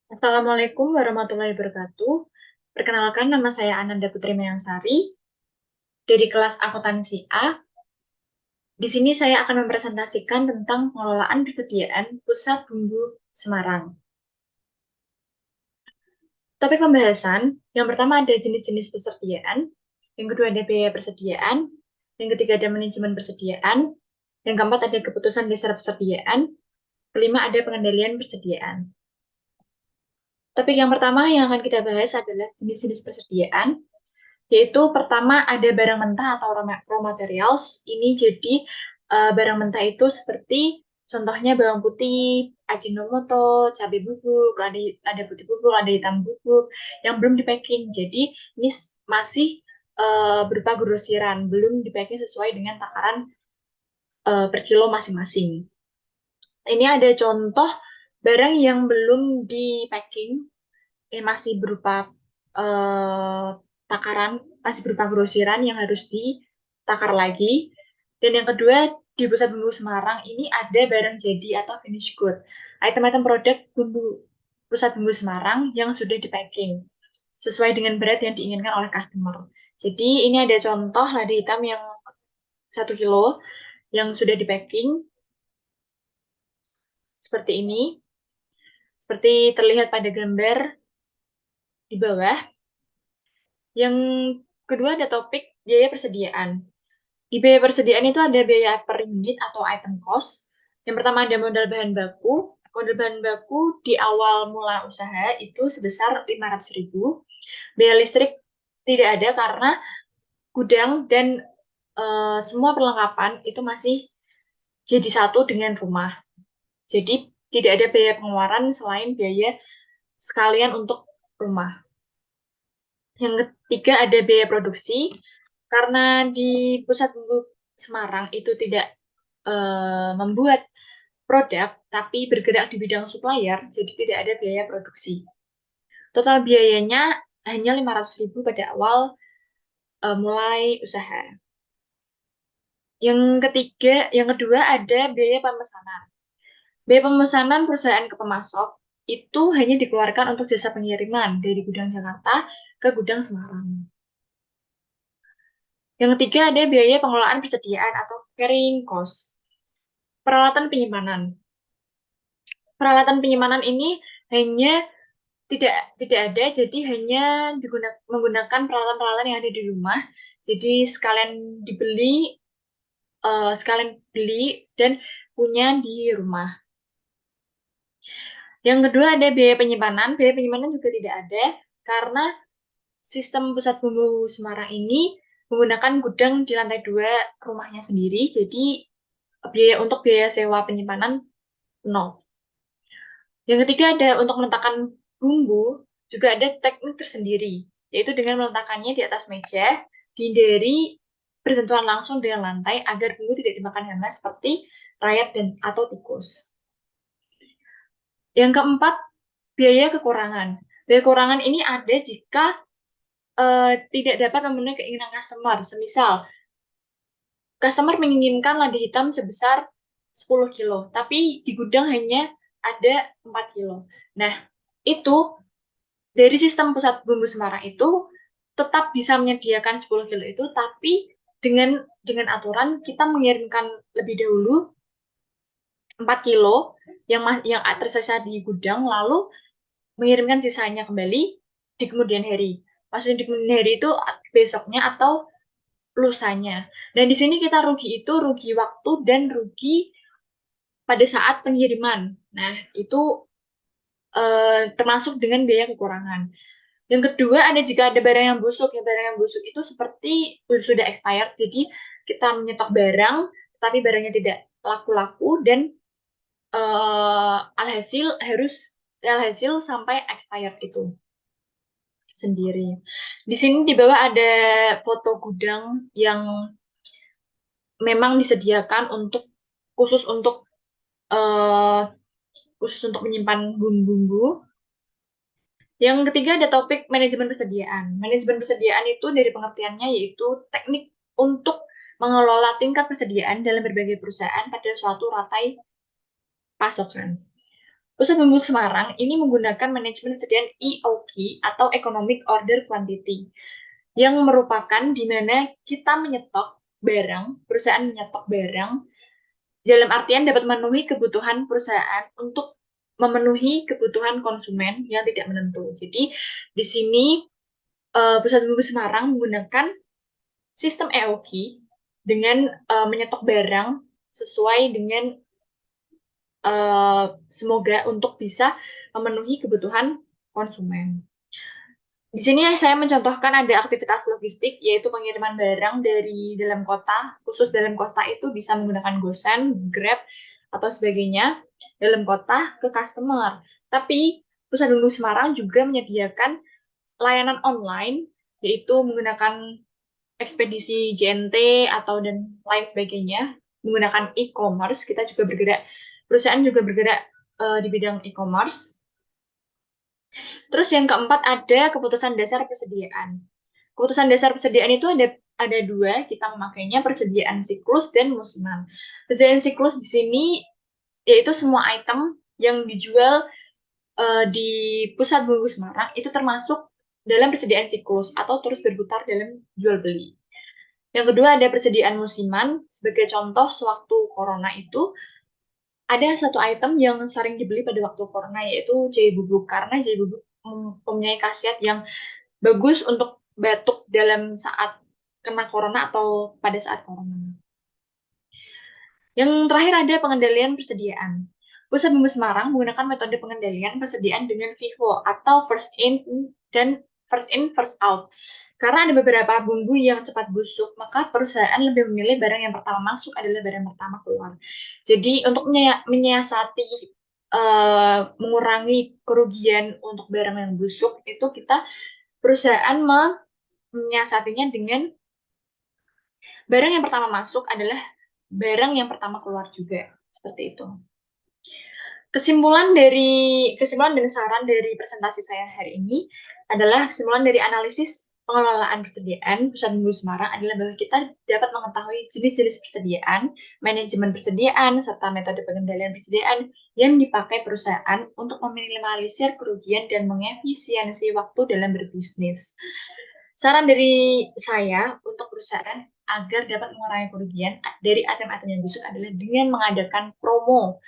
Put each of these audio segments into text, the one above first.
Assalamualaikum warahmatullahi wabarakatuh. Perkenalkan, nama saya Ananda Putri Mayangsari dari kelas akuntansi A. Di sini saya akan mempresentasikan tentang pengelolaan persediaan Pusat Bumbu Semarang. Topik pembahasan, yang pertama ada jenis-jenis persediaan, yang kedua ada biaya persediaan, yang ketiga ada manajemen persediaan, yang keempat ada keputusan dasar persediaan, kelima ada pengendalian persediaan. Topik yang pertama yang akan kita bahas adalah jenis-jenis persediaan. Yaitu pertama ada barang mentah atau raw materials. Ini jadi barang mentah itu seperti contohnya bawang putih, Ajinomoto, cabai bubuk, lada putih bubuk, lada hitam bubuk yang belum di packing. Jadi ini masih berupa grosiran, belum di packing sesuai dengan takaran per kilo masing-masing. Ini ada contoh barang yang belum di packing, ini masih berupa eh, takaran, masih berupa grosiran yang harus ditakar lagi. Dan yang kedua, di Pusat Bumbu Semarang ini ada barang jadi atau finished good. Item-item produk Pusat Bumbu Semarang yang sudah di packing sesuai dengan berat yang diinginkan oleh customer. Jadi ini ada contoh lada hitam yang 1 kilo yang sudah di packing seperti ini. Seperti terlihat pada gambar di bawah. Yang kedua ada topik biaya persediaan. Di biaya persediaan itu ada biaya per unit atau item cost. Yang pertama ada modal bahan baku. Modal bahan baku di awal mula usaha itu sebesar 500.000. Biaya listrik tidak ada karena gudang dan semua perlengkapan itu masih jadi satu dengan rumah. Jadi tidak ada biaya pengeluaran selain biaya sekalian untuk rumah. Yang ketiga ada biaya produksi. Karena di Pusat Bumbu Semarang itu tidak membuat produk, tapi bergerak di bidang supplier, jadi tidak ada biaya produksi. Total biayanya hanya 500.000 pada awal mulai usaha. Yang kedua ada biaya pemesanan. Biaya pemesanan perusahaan ke pemasok itu hanya dikeluarkan untuk jasa pengiriman dari gudang Jakarta ke gudang Semarang. Yang ketiga ada biaya pengelolaan persediaan atau carrying cost. Peralatan penyimpanan. Peralatan penyimpanan ini hanya tidak ada, jadi hanya menggunakan peralatan-peralatan yang ada di rumah. Jadi sekalian beli dan punya di rumah. Yang kedua ada biaya penyimpanan. Biaya penyimpanan juga tidak ada karena sistem Pusat Bumbu Semarang ini menggunakan gudang di lantai 2 rumahnya sendiri. Jadi biaya sewa penyimpanan nol. Yang ketiga ada untuk meletakkan bumbu, juga ada teknik tersendiri, yaitu dengan meletakkannya di atas meja, dihindari bersentuhan langsung dengan lantai agar bumbu tidak dimakan hama seperti rayap dan atau tikus. Yang keempat, biaya kekurangan. Biaya kekurangan ini ada jika tidak dapat memenuhi keinginan customer. Semisal, customer menginginkan lada hitam sebesar 10 kilo, tapi di gudang hanya ada 4 kilo. Nah, itu dari sistem Pusat Bumbu Semarang itu tetap bisa menyediakan 10 kilo itu, tapi dengan aturan kita mengirimkan lebih dahulu 4 kilo yang tersisa di gudang, lalu mengirimkan sisanya kembali di kemudian hari. Maksudnya di kemudian hari itu besoknya atau lusanya. Dan di sini kita rugi itu rugi waktu dan rugi pada saat pengiriman. Nah, itu termasuk dengan biaya kekurangan. Yang kedua, ada jika ada barang yang busuk. Ya, barang yang busuk itu seperti sudah expired, jadi kita menyetok barang, tapi barangnya tidak laku-laku dan alhasil sampai expired itu sendiri. Di sini di bawah ada foto gudang yang memang disediakan khusus untuk eh, khusus untuk menyimpan bumbu-bumbu. Yang ketiga ada topik manajemen persediaan. Manajemen persediaan itu dari pengertiannya yaitu teknik untuk mengelola tingkat persediaan dalam berbagai perusahaan pada suatu rantai pasokan. Pusat Bumbu Semarang ini menggunakan manajemen persediaan EOQ atau Economic Order Quantity, yang merupakan di mana kita menyetok barang, perusahaan menyetok barang, dalam artian dapat memenuhi kebutuhan perusahaan untuk memenuhi kebutuhan konsumen yang tidak menentu. Jadi di sini Pusat Bumbu Semarang menggunakan sistem EOQ dengan menyetok barang sesuai dengan semoga untuk bisa memenuhi kebutuhan konsumen. Di sini saya mencontohkan ada aktivitas logistik, yaitu pengiriman barang dari dalam kota, khusus dalam kota itu bisa menggunakan GoSend, Grab, atau sebagainya, dalam kota ke customer. Tapi Pusat Bumbu Semarang juga menyediakan layanan online, yaitu menggunakan ekspedisi JNT atau dan lain sebagainya, menggunakan e-commerce. Kita juga bergerak, perusahaan juga bergerak di bidang e-commerce. Terus yang keempat ada keputusan dasar persediaan. Keputusan dasar persediaan itu ada dua, kita memakainya persediaan siklus dan musiman. Persediaan siklus di sini yaitu semua item yang dijual di Pusat Bumbu Semarang itu termasuk dalam persediaan siklus atau terus berputar dalam jual beli. Yang kedua ada persediaan musiman. Sebagai contoh, sewaktu corona itu ada satu item yang sering dibeli pada waktu corona, yaitu jahe bubuk. Karena jahe bubuk mempunyai khasiat yang bagus untuk batuk dalam saat kena corona atau pada saat corona. Yang terakhir ada pengendalian persediaan. Pusat Bumbu Semarang menggunakan metode pengendalian persediaan dengan FIFO atau first in dan first in first out. Karena ada beberapa bumbu yang cepat busuk, maka perusahaan lebih memilih barang yang pertama masuk adalah barang pertama keluar. Jadi untuk menyiasati mengurangi kerugian untuk barang yang busuk itu perusahaan menyiasatinya dengan barang yang pertama masuk adalah barang yang pertama keluar juga, seperti itu. Kesimpulan dan saran dari presentasi saya hari ini adalah kesimpulan dari analisis pengelolaan persediaan Pusat Bumbu Semarang adalah bahwa kita dapat mengetahui jenis-jenis persediaan, manajemen persediaan, serta metode pengendalian persediaan yang dipakai perusahaan untuk meminimalisir kerugian dan mengefisiensi waktu dalam berbisnis. Saran dari saya untuk perusahaan agar dapat mengurangi kerugian dari item-item yang busuk adalah dengan mengadakan promo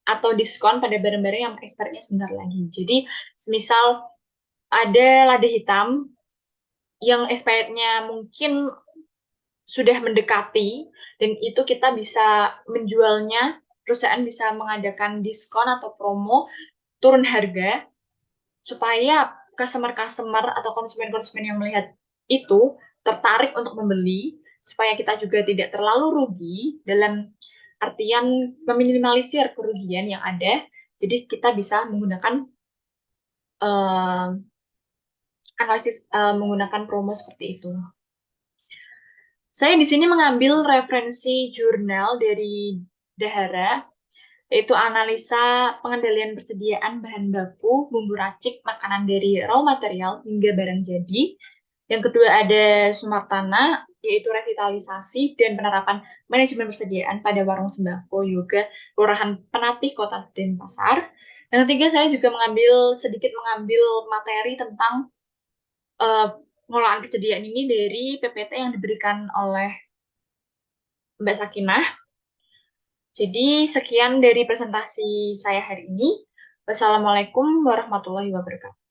atau diskon pada barang-barang yang expirednya sebentar lagi. Jadi, semisal ada lada hitam yang expirednya mungkin sudah mendekati, dan itu kita bisa menjualnya, perusahaan bisa mengadakan diskon atau promo, turun harga, supaya customer-customer atau konsumen-konsumen yang melihat itu tertarik untuk membeli, supaya kita juga tidak terlalu rugi dalam artian meminimalisir kerugian yang ada. Jadi kita bisa menggunakan analisis menggunakan promo seperti itu. Saya di sini mengambil referensi jurnal dari Dahara, yaitu analisa pengendalian persediaan bahan baku, bumbu racik, makanan dari raw material hingga barang jadi. Yang kedua ada Sumartana, yaitu revitalisasi dan penerapan manajemen persediaan pada warung sembako Yoga, Kelurahan Penatih, Kota Denpasar. Yang ketiga saya juga sedikit mengambil materi tentang pengelolaan persediaan ini dari PPT yang diberikan oleh Mbak Sakinah. Jadi sekian dari presentasi saya hari ini. Wassalamualaikum warahmatullahi wabarakatuh.